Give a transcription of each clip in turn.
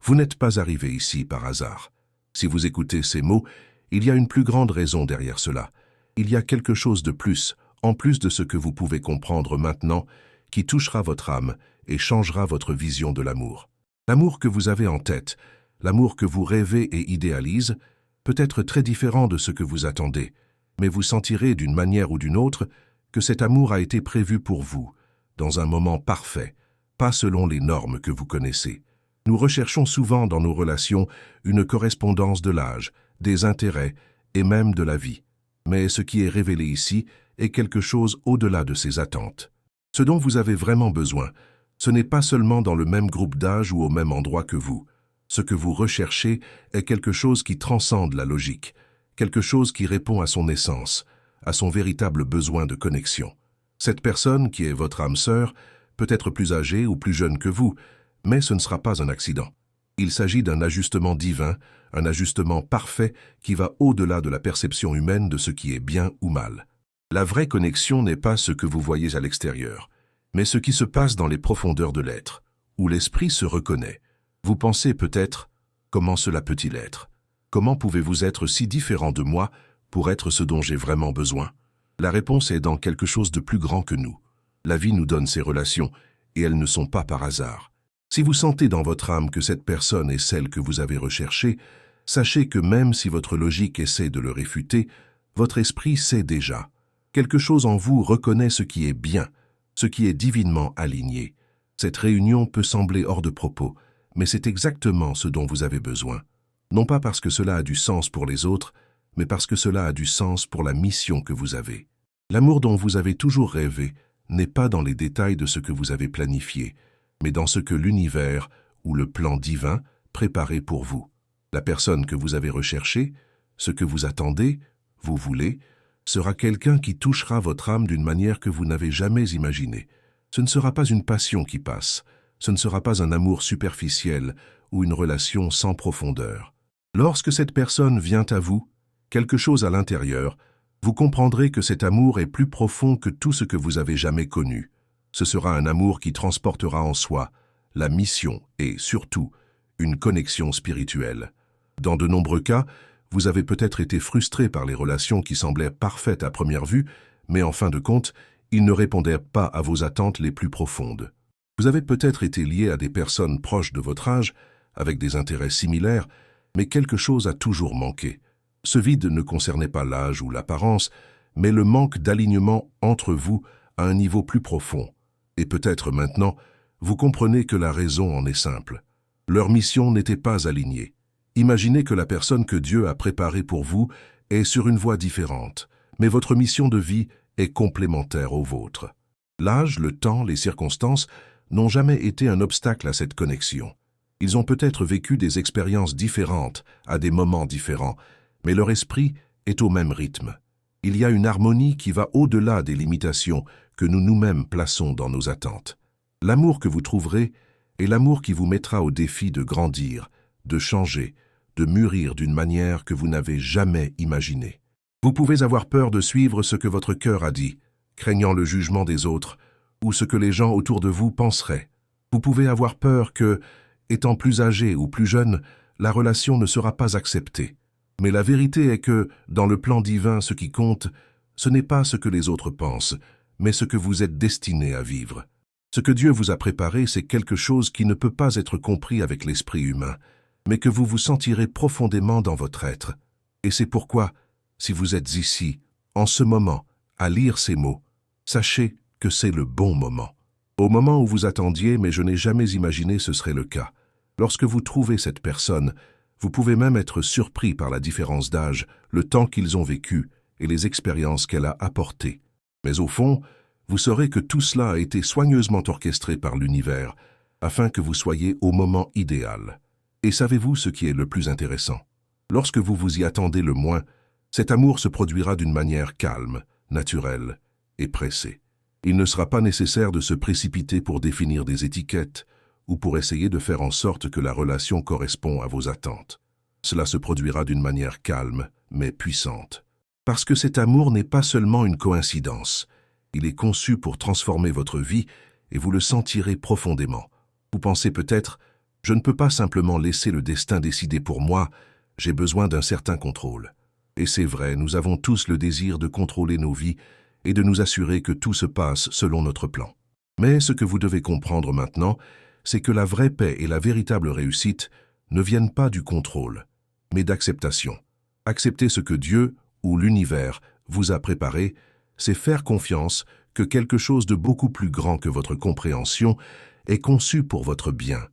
Vous n'êtes pas arrivé ici par hasard. Si vous écoutez ces mots, il y a une plus grande raison derrière cela. Il y a quelque chose de plus, en plus de ce que vous pouvez comprendre maintenant, qui touchera votre âme et changera votre vision de l'amour. L'amour que vous avez en tête, l'amour que vous rêvez et idéalisez, peut être très différent de ce que vous attendez, mais vous sentirez d'une manière ou d'une autre que cet amour a été prévu pour vous, dans un moment parfait, pas selon les normes que vous connaissez. Nous recherchons souvent dans nos relations une correspondance de l'âge, des intérêts et même de la vie. Mais ce qui est révélé ici est quelque chose au-delà de ces attentes. Ce dont vous avez vraiment besoin, ce n'est pas seulement dans le même groupe d'âge ou au même endroit que vous. Ce que vous recherchez est quelque chose qui transcende la logique, quelque chose qui répond à son essence, à son véritable besoin de connexion. Cette personne, qui est votre âme sœur, peut être plus âgée ou plus jeune que vous, mais ce ne sera pas un accident. Il s'agit d'un ajustement divin, un ajustement parfait qui va au-delà de la perception humaine de ce qui est bien ou mal. La vraie connexion n'est pas ce que vous voyez à l'extérieur, mais ce qui se passe dans les profondeurs de l'être, où l'esprit se reconnaît. Vous pensez peut-être, comment cela peut-il être? Comment pouvez-vous être si différent de moi pour être ce dont j'ai vraiment besoin? La réponse est dans quelque chose de plus grand que nous. La vie nous donne ces relations, et elles ne sont pas par hasard. Si vous sentez dans votre âme que cette personne est celle que vous avez recherchée, sachez que même si votre logique essaie de le réfuter, votre esprit sait déjà. Quelque chose en vous reconnaît ce qui est bien, ce qui est divinement aligné. Cette réunion peut sembler hors de propos, mais c'est exactement ce dont vous avez besoin. Non pas parce que cela a du sens pour les autres, mais parce que cela a du sens pour la mission que vous avez. L'amour dont vous avez toujours rêvé n'est pas dans les détails de ce que vous avez planifié, mais dans ce que l'univers ou le plan divin préparait pour vous. La personne que vous avez recherchée, ce que vous attendez, vous voulez, sera quelqu'un qui touchera votre âme d'une manière que vous n'avez jamais imaginée. Ce ne sera pas une passion qui passe, ce ne sera pas un amour superficiel ou une relation sans profondeur. Lorsque cette personne vient à vous, quelque chose à l'intérieur, vous comprendrez que cet amour est plus profond que tout ce que vous avez jamais connu. Ce sera un amour qui transportera en soi la mission et, surtout, une connexion spirituelle. Dans de nombreux cas, vous avez peut-être été frustré par les relations qui semblaient parfaites à première vue, mais en fin de compte, ils ne répondaient pas à vos attentes les plus profondes. Vous avez peut-être été lié à des personnes proches de votre âge, avec des intérêts similaires, mais quelque chose a toujours manqué. Ce vide ne concernait pas l'âge ou l'apparence, mais le manque d'alignement entre vous à un niveau plus profond. Et peut-être maintenant, vous comprenez que la raison en est simple. Leur mission n'était pas alignée. Imaginez que la personne que Dieu a préparée pour vous est sur une voie différente, mais votre mission de vie est complémentaire aux vôtres. L'âge, le temps, les circonstances n'ont jamais été un obstacle à cette connexion. Ils ont peut-être vécu des expériences différentes, à des moments différents, mais leur esprit est au même rythme. Il y a une harmonie qui va au-delà des limitations que nous nous-mêmes plaçons dans nos attentes. L'amour que vous trouverez est l'amour qui vous mettra au défi de grandir, de changer, de mûrir d'une manière que vous n'avez jamais imaginée. Vous pouvez avoir peur de suivre ce que votre cœur a dit, craignant le jugement des autres, ou ce que les gens autour de vous penseraient. Vous pouvez avoir peur que, étant plus âgé ou plus jeune, la relation ne sera pas acceptée. Mais la vérité est que, dans le plan divin, ce qui compte, ce n'est pas ce que les autres pensent, mais ce que vous êtes destiné à vivre. Ce que Dieu vous a préparé, c'est quelque chose qui ne peut pas être compris avec l'esprit humain, mais que vous vous sentirez profondément dans votre être. Et c'est pourquoi, si vous êtes ici, en ce moment, à lire ces mots, sachez que c'est le bon moment. Au moment où vous attendiez, mais je n'ai jamais imaginé ce serait le cas. Lorsque vous trouvez cette personne, vous pouvez même être surpris par la différence d'âge, le temps qu'ils ont vécu et les expériences qu'elle a apportées. Mais au fond, vous saurez que tout cela a été soigneusement orchestré par l'univers, afin que vous soyez au moment idéal. Et savez-vous ce qui est le plus intéressant? Lorsque vous vous y attendez le moins, cet amour se produira d'une manière calme, naturelle et pressée. Il ne sera pas nécessaire de se précipiter pour définir des étiquettes ou pour essayer de faire en sorte que la relation correspond à vos attentes. Cela se produira d'une manière calme, mais puissante. Parce que cet amour n'est pas seulement une coïncidence. Il est conçu pour transformer votre vie et vous le sentirez profondément. Vous pensez peut-être, Je ne peux pas simplement laisser le destin décider pour moi, j'ai besoin d'un certain contrôle. Et c'est vrai, nous avons tous le désir de contrôler nos vies et de nous assurer que tout se passe selon notre plan. Mais ce que vous devez comprendre maintenant, c'est que la vraie paix et la véritable réussite ne viennent pas du contrôle, mais d'acceptation. Accepter ce que Dieu ou l'univers vous a préparé, c'est faire confiance que quelque chose de beaucoup plus grand que votre compréhension est conçu pour votre bien.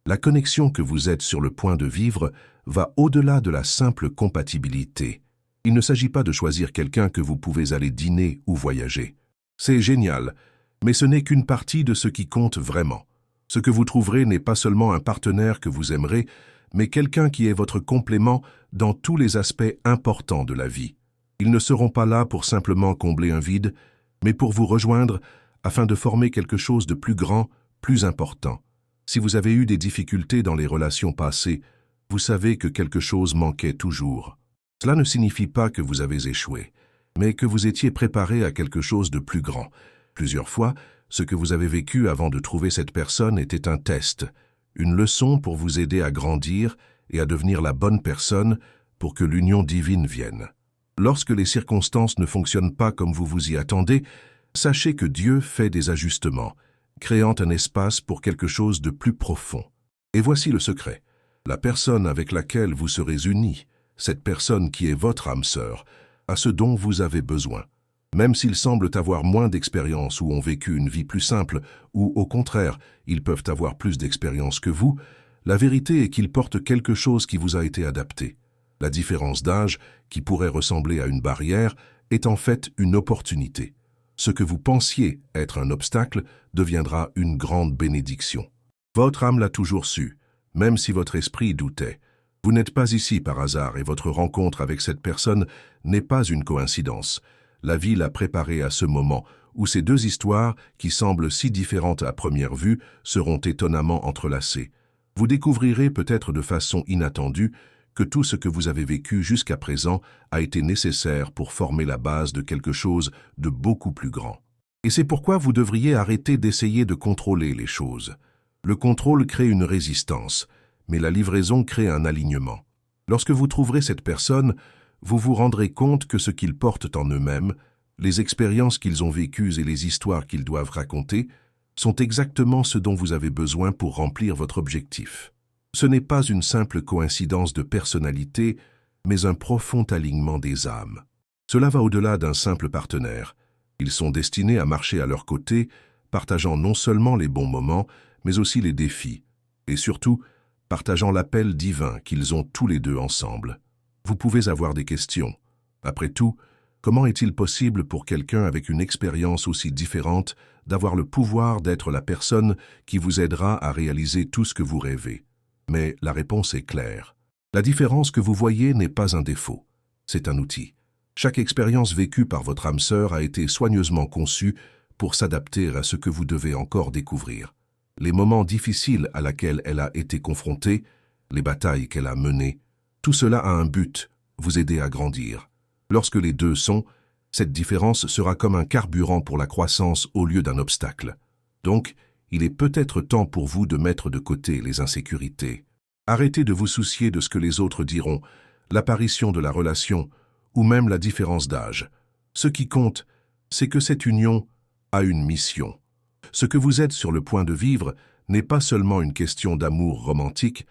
La connexion que vous êtes sur le point de vivre va au-delà de la simple compatibilité. Il ne s'agit pas de choisir quelqu'un que vous pouvez aller dîner ou voyager. C'est génial, mais ce n'est qu'une partie de ce qui compte vraiment. Ce que vous trouverez n'est pas seulement un partenaire que vous aimerez, mais quelqu'un qui est votre complément dans tous les aspects importants de la vie. Ils ne seront pas là pour simplement combler un vide, mais pour vous rejoindre afin de former quelque chose de plus grand, plus important. Si vous avez eu des difficultés dans les relations passées, vous savez que quelque chose manquait toujours. Cela ne signifie pas que vous avez échoué, mais que vous étiez préparé à quelque chose de plus grand. Plusieurs fois, ce que vous avez vécu avant de trouver cette personne était un test, une leçon pour vous aider à grandir et à devenir la bonne personne pour que l'union divine vienne. Lorsque les circonstances ne fonctionnent pas comme vous vous y attendez, sachez que Dieu fait des ajustements, créant un espace pour quelque chose de plus profond. Et voici le secret. La personne avec laquelle vous serez unis, cette personne qui est votre âme sœur, a ce dont vous avez besoin. Même s'ils semblent avoir moins d'expérience ou ont vécu une vie plus simple, ou au contraire, ils peuvent avoir plus d'expérience que vous, la vérité est qu'ils portent quelque chose qui vous a été adapté. La différence d'âge, qui pourrait ressembler à une barrière, est en fait une opportunité. Ce que vous pensiez être un obstacle deviendra une grande bénédiction. Votre âme l'a toujours su, même si votre esprit doutait. Vous n'êtes pas ici par hasard et votre rencontre avec cette personne n'est pas une coïncidence. La vie l'a préparé à ce moment où ces deux histoires, qui semblent si différentes à première vue, seront étonnamment entrelacées. Vous découvrirez peut-être de façon inattendue que tout ce que vous avez vécu jusqu'à présent a été nécessaire pour former la base de quelque chose de beaucoup plus grand. Et c'est pourquoi vous devriez arrêter d'essayer de contrôler les choses. Le contrôle crée une résistance, mais la livraison crée un alignement. Lorsque vous trouverez cette personne, vous vous rendrez compte que ce qu'ils portent en eux-mêmes, les expériences qu'ils ont vécues et les histoires qu'ils doivent raconter, sont exactement ce dont vous avez besoin pour remplir votre objectif. Ce n'est pas une simple coïncidence de personnalité, mais un profond alignement des âmes. Cela va au-delà d'un simple partenaire. Ils sont destinés à marcher à leur côté, partageant non seulement les bons moments, mais aussi les défis, et surtout, partageant l'appel divin qu'ils ont tous les deux ensemble. Vous pouvez avoir des questions. Après tout, comment est-il possible pour quelqu'un avec une expérience aussi différente d'avoir le pouvoir d'être la personne qui vous aidera à réaliser tout ce que vous rêvez? Mais la réponse est claire. La différence que vous voyez n'est pas un défaut, c'est un outil. Chaque expérience vécue par votre âme sœur a été soigneusement conçue pour s'adapter à ce que vous devez encore découvrir. Les moments difficiles à laquelle elle a été confrontée, les batailles qu'elle a menées, tout cela a un but, vous aider à grandir. Lorsque les deux sont, cette différence sera comme un carburant pour la croissance au lieu d'un obstacle. Donc, il est peut-être temps pour vous de mettre de côté les insécurités. Arrêtez de vous soucier de ce que les autres diront, l'apparition de la relation ou même la différence d'âge. Ce qui compte, c'est que cette union a une mission. Ce que vous êtes sur le point de vivre n'est pas seulement une question d'amour romantique,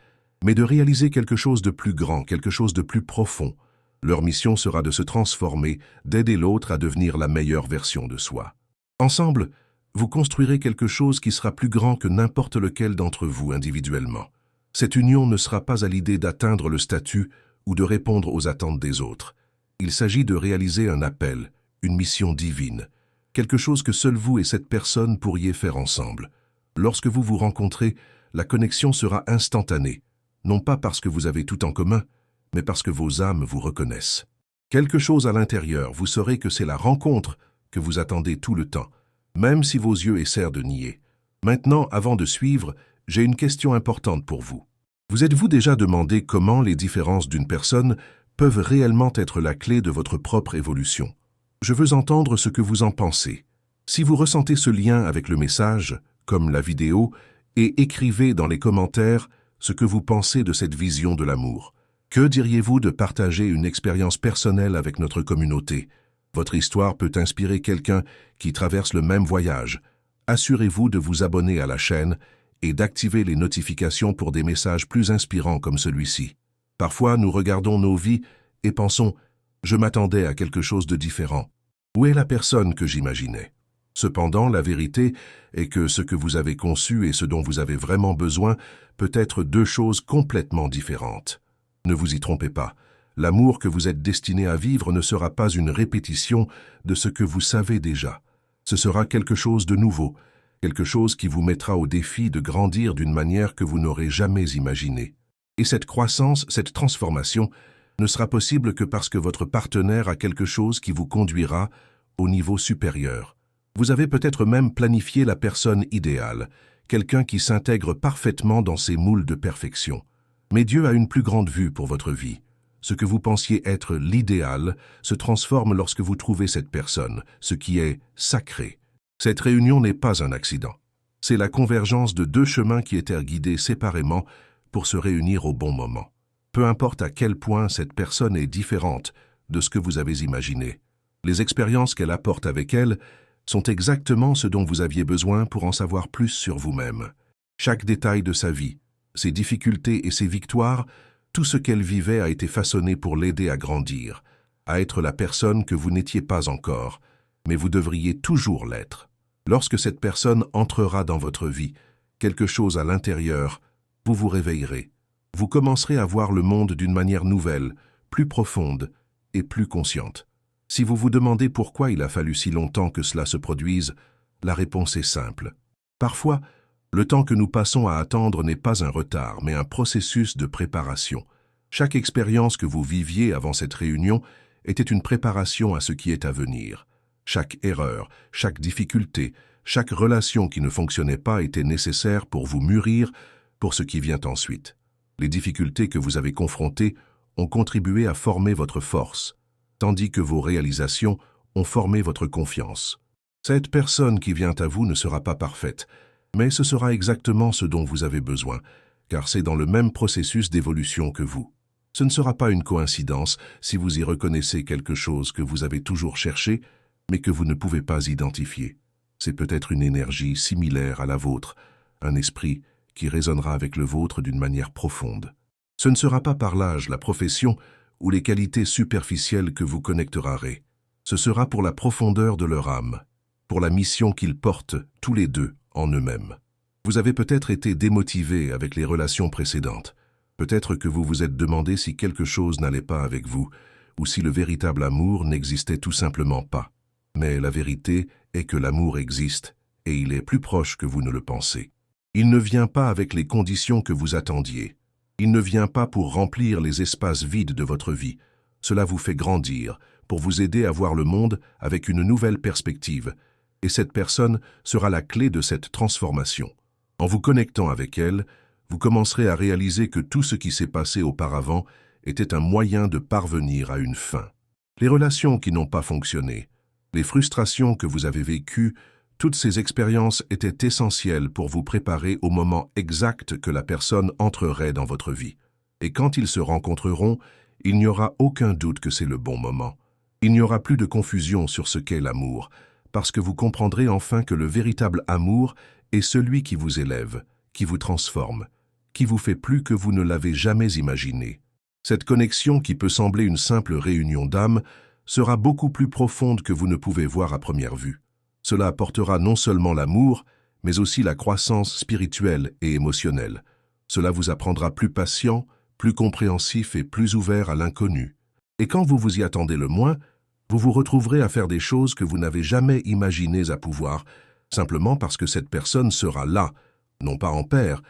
mais de réaliser quelque chose de plus grand, quelque chose de plus profond. Leur mission sera de se transformer, d'aider l'autre à devenir la meilleure version de soi. Ensemble, vous construirez quelque chose qui sera plus grand que n'importe lequel d'entre vous individuellement. Cette union ne sera pas à l'idée d'atteindre le statut ou de répondre aux attentes des autres. Il s'agit de réaliser un appel, une mission divine, quelque chose que seul vous et cette personne pourriez faire ensemble. Lorsque vous vous rencontrez, la connexion sera instantanée, non pas parce que vous avez tout en commun, mais parce que vos âmes vous reconnaissent. Quelque chose à l'intérieur, vous saurez que c'est la rencontre que vous attendez tout le temps, même si vos yeux essaient de nier. Maintenant, avant de suivre, j'ai une question importante pour vous. Vous êtes-vous déjà demandé comment les différences d'une personne peuvent réellement être la clé de votre propre évolution? Je veux entendre ce que vous en pensez. Si vous ressentez ce lien avec le message, comme la vidéo, et écrivez dans les commentaires ce que vous pensez de cette vision de l'amour. Que diriez-vous de partager une expérience personnelle avec notre communauté? Votre histoire peut inspirer quelqu'un qui traverse le même voyage. Assurez-vous de vous abonner à la chaîne et d'activer les notifications pour des messages plus inspirants comme celui-ci. Parfois, nous regardons nos vies et pensons « je m'attendais à quelque chose de différent ». Où est la personne que j'imaginais? Cependant, la vérité est que ce que vous avez conçu et ce dont vous avez vraiment besoin peut être deux choses complètement différentes. Ne vous y trompez pas. L'amour que vous êtes destiné à vivre ne sera pas une répétition de ce que vous savez déjà. Ce sera quelque chose de nouveau, quelque chose qui vous mettra au défi de grandir d'une manière que vous n'aurez jamais imaginée. Et cette croissance, cette transformation, ne sera possible que parce que votre partenaire a quelque chose qui vous conduira au niveau supérieur. Vous avez peut-être même planifié la personne idéale, quelqu'un qui s'intègre parfaitement dans ses moules de perfection. Mais Dieu a une plus grande vue pour votre vie. Ce que vous pensiez être l'idéal se transforme lorsque vous trouvez cette personne, ce qui est sacré. Cette réunion n'est pas un accident. C'est la convergence de deux chemins qui étaient guidés séparément pour se réunir au bon moment. Peu importe à quel point cette personne est différente de ce que vous avez imaginé. Les expériences qu'elle apporte avec elle sont exactement ce dont vous aviez besoin pour en savoir plus sur vous-même. Chaque détail de sa vie, ses difficultés et ses victoires, tout ce qu'elle vivait a été façonné pour l'aider à grandir, à être la personne que vous n'étiez pas encore, mais vous devriez toujours l'être. Lorsque cette personne entrera dans votre vie, quelque chose à l'intérieur, vous vous réveillerez. Vous commencerez à voir le monde d'une manière nouvelle, plus profonde et plus consciente. Si vous vous demandez pourquoi il a fallu si longtemps que cela se produise, la réponse est simple. Parfois, le temps que nous passons à attendre n'est pas un retard, mais un processus de préparation. Chaque expérience que vous viviez avant cette réunion était une préparation à ce qui est à venir. Chaque erreur, chaque difficulté, chaque relation qui ne fonctionnait pas était nécessaire pour vous mûrir pour ce qui vient ensuite. Les difficultés que vous avez confrontées ont contribué à former votre force, tandis que vos réalisations ont formé votre confiance. Cette personne qui vient à vous ne sera pas parfaite, mais ce sera exactement ce dont vous avez besoin, car c'est dans le même processus d'évolution que vous. Ce ne sera pas une coïncidence si vous y reconnaissez quelque chose que vous avez toujours cherché, mais que vous ne pouvez pas identifier. C'est peut-être une énergie similaire à la vôtre, un esprit qui résonnera avec le vôtre d'une manière profonde. Ce ne sera pas par l'âge, la profession ou les qualités superficielles que vous connecterez. Ce sera pour la profondeur de leur âme, pour la mission qu'ils portent tous les deux en eux-mêmes. Vous avez peut-être été démotivé avec les relations précédentes. Peut-être que vous vous êtes demandé si quelque chose n'allait pas avec vous, ou si le véritable amour n'existait tout simplement pas. Mais la vérité est que l'amour existe, et il est plus proche que vous ne le pensez. Il ne vient pas avec les conditions que vous attendiez. Il ne vient pas pour remplir les espaces vides de votre vie. Cela vous fait grandir, pour vous aider à voir le monde avec une nouvelle perspective, et cette personne sera la clé de cette transformation. En vous connectant avec elle, vous commencerez à réaliser que tout ce qui s'est passé auparavant était un moyen de parvenir à une fin. Les relations qui n'ont pas fonctionné, les frustrations que vous avez vécues, toutes ces expériences étaient essentielles pour vous préparer au moment exact que la personne entrerait dans votre vie. Et quand ils se rencontreront, il n'y aura aucun doute que c'est le bon moment. Il n'y aura plus de confusion sur ce qu'est l'amour, parce que vous comprendrez enfin que le véritable amour est celui qui vous élève, qui vous transforme, qui vous fait plus que vous ne l'avez jamais imaginé. Cette connexion qui peut sembler une simple réunion d'âmes sera beaucoup plus profonde que vous ne pouvez voir à première vue. Cela apportera non seulement l'amour, mais aussi la croissance spirituelle et émotionnelle. Cela vous apprendra plus patient, plus compréhensif et plus ouvert à l'inconnu. Et quand vous vous y attendez le moins, vous vous retrouverez à faire des choses que vous n'avez jamais imaginées à pouvoir, simplement parce que cette personne sera là, non pas en père,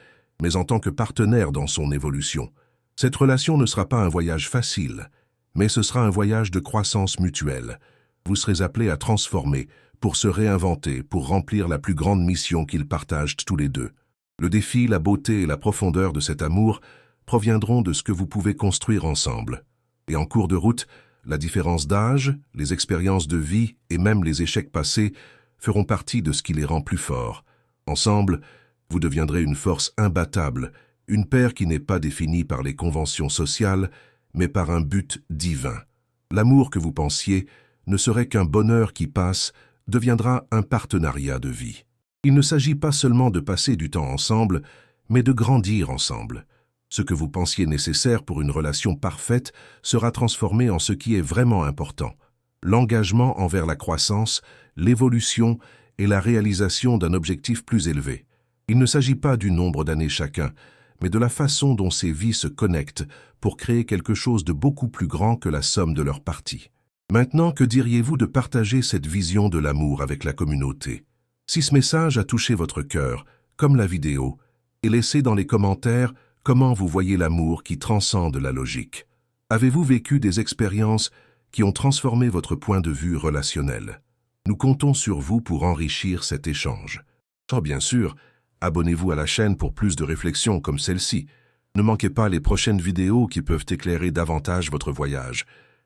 mais en tant que partenaire dans son évolution. Cette relation ne sera pas un voyage facile, mais ce sera un voyage de croissance mutuelle. Vous serez appelés à transformer, pour se réinventer, pour remplir la plus grande mission qu'ils partagent tous les deux. Le défi, la beauté et la profondeur de cet amour proviendront de ce que vous pouvez construire ensemble. Et en cours de route, la différence d'âge, les expériences de vie et même les échecs passés feront partie de ce qui les rend plus forts. Ensemble, vous deviendrez une force imbattable Une paire qui n'est pas définie par les conventions sociales, mais par un but divin. L'amour que vous pensiez ne serait qu'un bonheur qui passe, deviendra un partenariat de vie. Il ne s'agit pas seulement de passer du temps ensemble, mais de grandir ensemble. Ce que vous pensiez nécessaire pour une relation parfaite sera transformé en ce qui est vraiment important. L'engagement envers la croissance, l'évolution et la réalisation d'un objectif plus élevé. Il ne s'agit pas du nombre d'années chacun, mais de la façon dont ces vies se connectent pour créer quelque chose de beaucoup plus grand que la somme de leurs parties. Maintenant, que diriez-vous de partager cette vision de l'amour avec la communauté? Si ce message a touché votre cœur, comme la vidéo, et laissez dans les commentaires comment vous voyez l'amour qui transcende la logique. Avez-vous vécu des expériences qui ont transformé votre point de vue relationnel? Nous comptons sur vous pour enrichir cet échange. Bien sûr, abonnez-vous à la chaîne pour plus de réflexions comme celle-ci. Ne manquez pas les prochaines vidéos qui peuvent éclairer davantage votre voyage.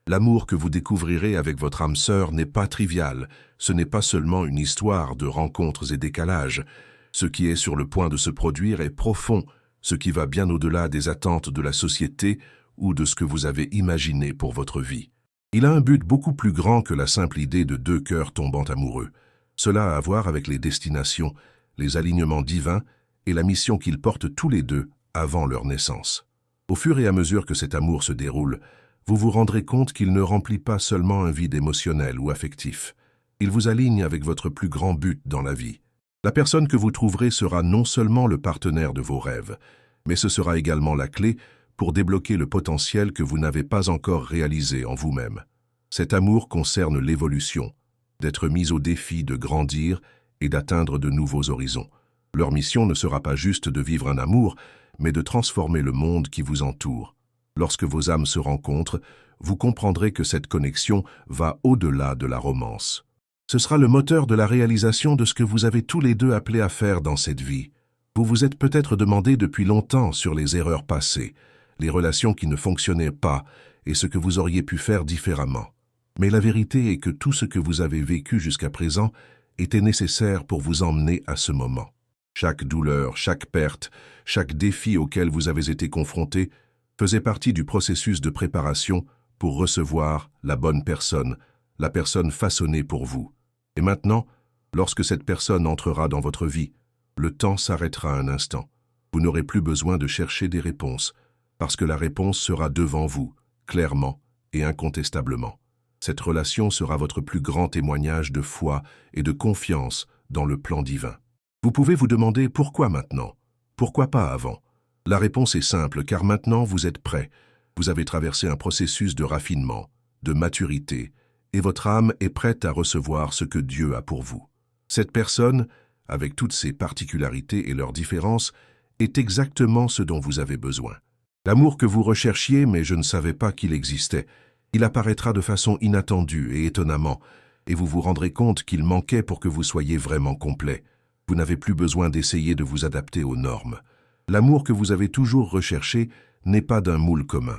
L'amour que vous découvrirez avec votre âme sœur n'est pas trivial. Ce n'est pas seulement une histoire de rencontres et décalages. Ce qui est sur le point de se produire est profond, ce qui va bien au-delà des attentes de la société ou de ce que vous avez imaginé pour votre vie. Il a un but beaucoup plus grand que la simple idée de deux cœurs tombant amoureux. Cela a à voir avec les destinations, les alignements divins et la mission qu'ils portent tous les deux avant leur naissance. Au fur et à mesure que cet amour se déroule, vous vous rendrez compte qu'il ne remplit pas seulement un vide émotionnel ou affectif. Il vous aligne avec votre plus grand but dans la vie. La personne que vous trouverez sera non seulement le partenaire de vos rêves, mais ce sera également la clé pour débloquer le potentiel que vous n'avez pas encore réalisé en vous-même. Cet amour concerne l'évolution, d'être mis au défi de grandir et d'atteindre de nouveaux horizons. Leur mission ne sera pas juste de vivre un amour, mais de transformer le monde qui vous entoure. Lorsque vos âmes se rencontrent, vous comprendrez que cette connexion va au-delà de la romance. Ce sera le moteur de la réalisation de ce que vous avez tous les deux appelé à faire dans cette vie. Vous vous êtes peut-être demandé depuis longtemps sur les erreurs passées, les relations qui ne fonctionnaient pas et ce que vous auriez pu faire différemment. Mais la vérité est que tout ce que vous avez vécu jusqu'à présent était nécessaire pour vous emmener à ce moment. Chaque douleur, chaque perte, chaque défi auquel vous avez été confronté faisait partie du processus de préparation pour recevoir la bonne personne, la personne façonnée pour vous. Et maintenant, lorsque cette personne entrera dans votre vie, le temps s'arrêtera un instant. Vous n'aurez plus besoin de chercher des réponses, parce que la réponse sera devant vous, clairement et incontestablement. Cette relation sera votre plus grand témoignage de foi et de confiance dans le plan divin. Vous pouvez vous demander pourquoi maintenant? Pourquoi pas avant? La réponse est simple, car maintenant vous êtes prêt. Vous avez traversé un processus de raffinement, de maturité, et votre âme est prête à recevoir ce que Dieu a pour vous. Cette personne, avec toutes ses particularités et leurs différences, est exactement ce dont vous avez besoin. L'amour que vous recherchiez, mais je ne savais pas qu'il existait, il apparaîtra de façon inattendue et étonnamment, et vous vous rendrez compte qu'il manquait pour que vous soyez vraiment complet. Vous n'avez plus besoin d'essayer de vous adapter aux normes. L'amour que vous avez toujours recherché n'est pas d'un moule commun.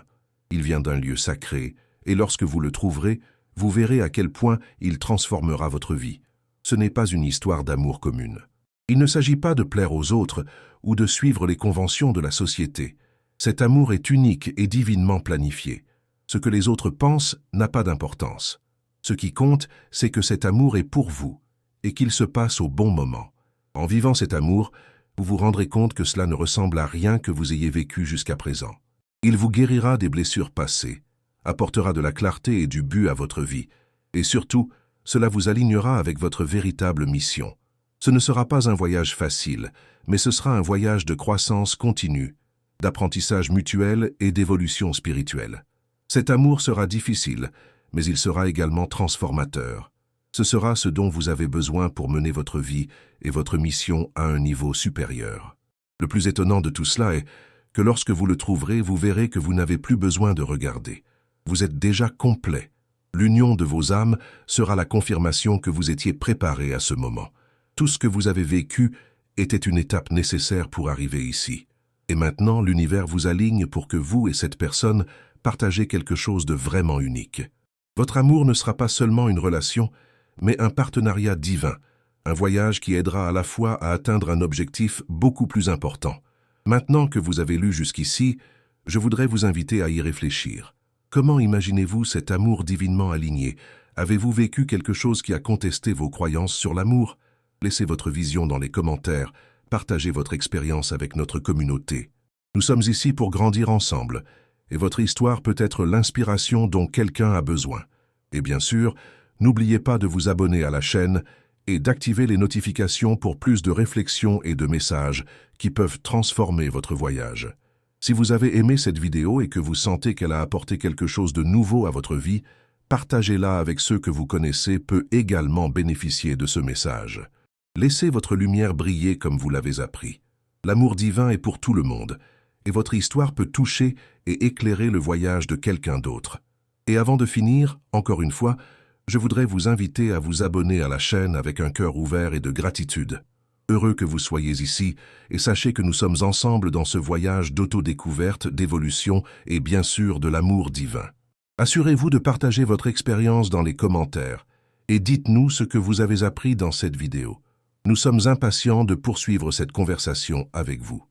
Il vient d'un lieu sacré, et lorsque vous le trouverez, vous verrez à quel point il transformera votre vie. Ce n'est pas une histoire d'amour commune. Il ne s'agit pas de plaire aux autres ou de suivre les conventions de la société. Cet amour est unique et divinement planifié. Ce que les autres pensent n'a pas d'importance. Ce qui compte, c'est que cet amour est pour vous et qu'il se passe au bon moment. En vivant cet amour, vous vous rendrez compte que cela ne ressemble à rien que vous ayez vécu jusqu'à présent. Il vous guérira des blessures passées, apportera de la clarté et du but à votre vie, et surtout, cela vous alignera avec votre véritable mission. Ce ne sera pas un voyage facile, mais ce sera un voyage de croissance continue, d'apprentissage mutuel et d'évolution spirituelle. Cet amour sera difficile, mais il sera également transformateur. Ce sera ce dont vous avez besoin pour mener votre vie et votre mission à un niveau supérieur. Le plus étonnant de tout cela est que lorsque vous le trouverez, vous verrez que vous n'avez plus besoin de regarder. Vous êtes déjà complet. L'union de vos âmes sera la confirmation que vous étiez préparé à ce moment. Tout ce que vous avez vécu était une étape nécessaire pour arriver ici. Et maintenant, l'univers vous aligne pour que vous et cette personne partagez quelque chose de vraiment unique. Votre amour ne sera pas seulement une relation, mais un partenariat divin, un voyage qui aidera à la fois à atteindre un objectif beaucoup plus important, Maintenant que vous avez lu jusqu'ici, je voudrais vous inviter à y réfléchir. Comment imaginez-vous cet amour divinement aligné? Avez-vous vécu quelque chose qui a contesté vos croyances sur l'amour? Laissez votre vision dans les commentaires, partagez votre expérience avec notre communauté. Nous sommes ici pour grandir ensemble, et votre histoire peut être l'inspiration dont quelqu'un a besoin. Et bien sûr, n'oubliez pas de vous abonner à la chaîne et d'activer les notifications pour plus de réflexions et de messages qui peuvent transformer votre voyage. Si vous avez aimé cette vidéo et que vous sentez qu'elle a apporté quelque chose de nouveau à votre vie, partagez-la avec ceux que vous connaissez peut également bénéficier de ce message. Laissez votre lumière briller comme vous l'avez appris. L'amour divin est pour tout le monde, et votre histoire peut toucher et éclairer le voyage de quelqu'un d'autre. Et avant de finir, encore une fois, je voudrais vous inviter à vous abonner à la chaîne avec un cœur ouvert et de gratitude. Heureux que vous soyez ici, et sachez que nous sommes ensemble dans ce voyage d'autodécouverte, d'évolution et bien sûr de l'amour divin. Assurez-vous de partager votre expérience dans les commentaires, et dites-nous ce que vous avez appris dans cette vidéo. Nous sommes impatients de poursuivre cette conversation avec vous.